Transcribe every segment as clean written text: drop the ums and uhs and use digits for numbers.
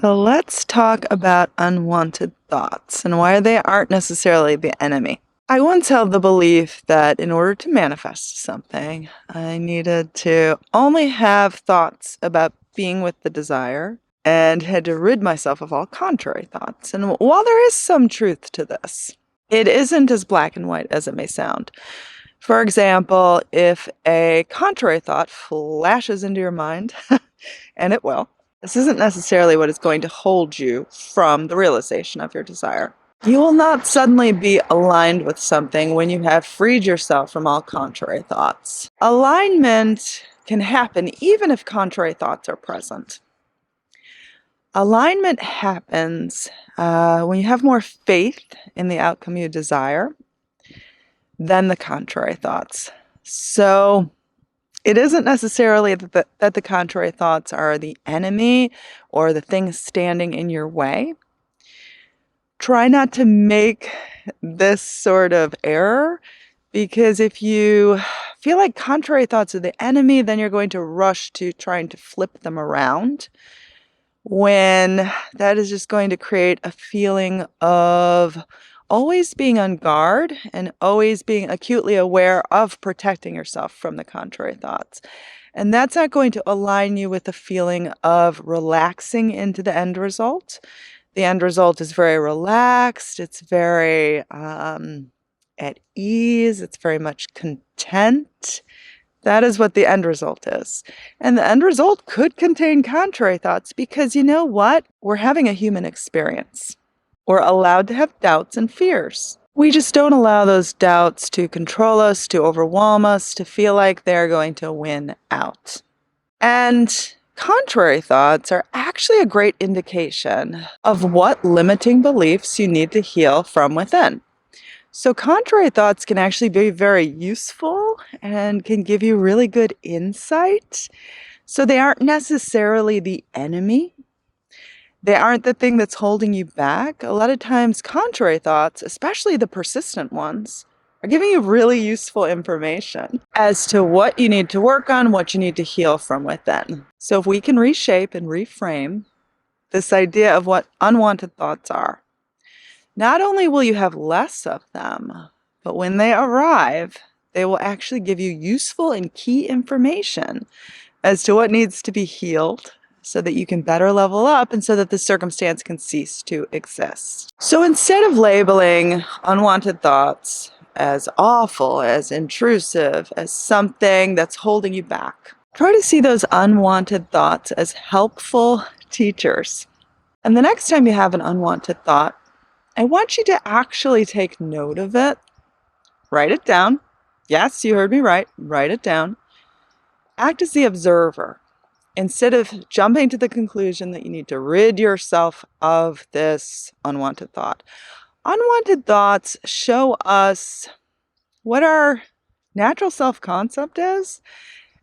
So let's talk about unwanted thoughts and why they aren't necessarily the enemy. I once held the belief that in order to manifest something, I needed to only have thoughts about being with the desire and had to rid myself of all contrary thoughts. And while there is some truth to this, it isn't as black and white as it may sound. For example, if a contrary thought flashes into your mind, and it will, this isn't necessarily what is going to hold you from the realization of your desire. You will not suddenly be aligned with something when you have freed yourself from all contrary thoughts. Alignment can happen even if contrary thoughts are present. Alignment happens when you have more faith in the outcome you desire than the contrary thoughts. So it isn't necessarily that the contrary thoughts are the enemy or the thing standing in your way. Try not to make this sort of error, because if you feel like contrary thoughts are the enemy, then you're going to rush to trying to flip them around, when that is just going to create a feeling of always being on guard and always being acutely aware of protecting yourself from the contrary thoughts. And that's not going to align you with the feeling of relaxing into the end result. The end result is very relaxed. It's very at ease. It's very much content. That is what the end result is. And the end result could contain contrary thoughts because you know what? We're having a human experience. We're allowed to have doubts and fears. We just don't allow those doubts to control us, to overwhelm us, to feel like they're going to win out. And contrary thoughts are actually a great indication of what limiting beliefs you need to heal from within. So contrary thoughts can actually be very useful and can give you really good insight. So they aren't necessarily the enemy. They aren't the thing that's holding you back. A lot of times contrary thoughts, especially the persistent ones, are giving you really useful information as to what you need to work on, what you need to heal from within. So if we can reshape and reframe this idea of what unwanted thoughts are, not only will you have less of them, but when they arrive, they will actually give you useful and key information as to what needs to be healed so that you can better level up and so that the circumstance can cease to exist. So instead of labeling unwanted thoughts as awful, as intrusive, as something that's holding you back, try to see those unwanted thoughts as helpful teachers. And the next time you have an unwanted thought, I want you to actually take note of it. Write it down. Yes, you heard me right. Write it down. Act as the observer. Instead of jumping to the conclusion that you need to rid yourself of this unwanted thought. Unwanted thoughts show us what our natural self-concept is.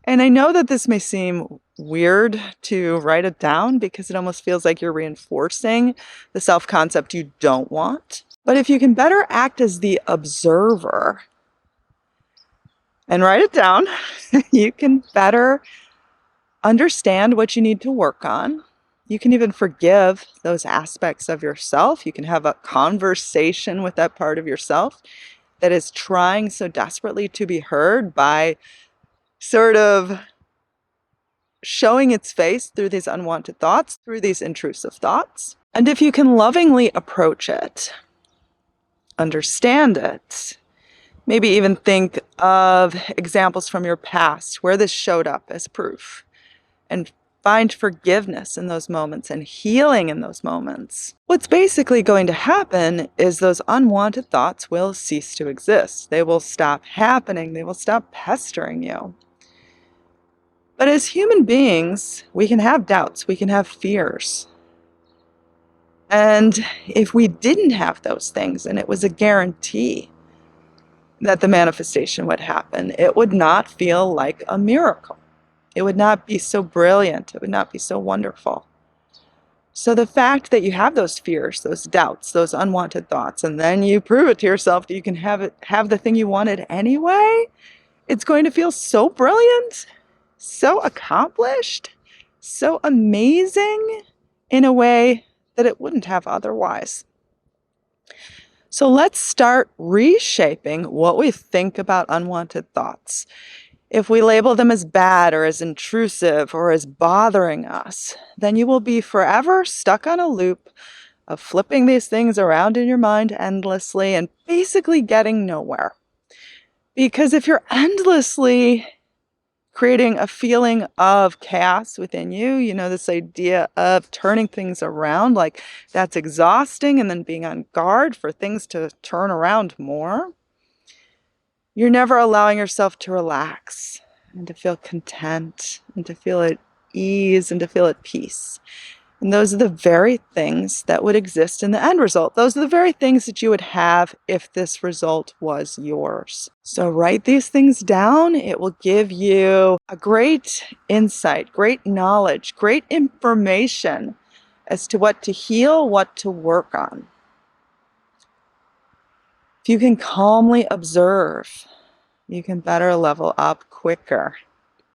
And I know that this may seem weird to write it down because it almost feels like you're reinforcing the self-concept you don't want. But if you can better act as the observer and write it down, you can better understand what you need to work on. You can even forgive those aspects of yourself. You can have a conversation with that part of yourself that is trying so desperately to be heard by sort of showing its face through these unwanted thoughts, through these intrusive thoughts. And if you can lovingly approach it, understand it, maybe even think of examples from your past where this showed up as proof, and find forgiveness in those moments and healing in those moments, what's basically going to happen is those unwanted thoughts will cease to exist. They will stop happening. They will stop pestering you. But as human beings, we can have doubts. We can have fears. And if we didn't have those things and it was a guarantee that the manifestation would happen, it would not feel like a miracle. It would not be so brilliant. It would not be so wonderful. So the fact that you have those fears, those doubts, those unwanted thoughts, and then you prove it to yourself that you can have the thing you wanted anyway, it's going to feel so brilliant, so accomplished, so amazing, in a way that it wouldn't have otherwise. So let's start reshaping what we think about unwanted thoughts. If we label them as bad or as intrusive or as bothering us, then you will be forever stuck on a loop of flipping these things around in your mind endlessly and basically getting nowhere. Because if you're endlessly creating a feeling of chaos within you, this idea of turning things around, like that's exhausting, and then being on guard for things to turn around more, you're never allowing yourself to relax and to feel content and to feel at ease and to feel at peace. And those are the very things that would exist in the end result. Those are the very things that you would have if this result was yours. So write these things down. It will give you a great insight, great knowledge, great information as to what to heal, what to work on. If you can calmly observe, you can better level up quicker.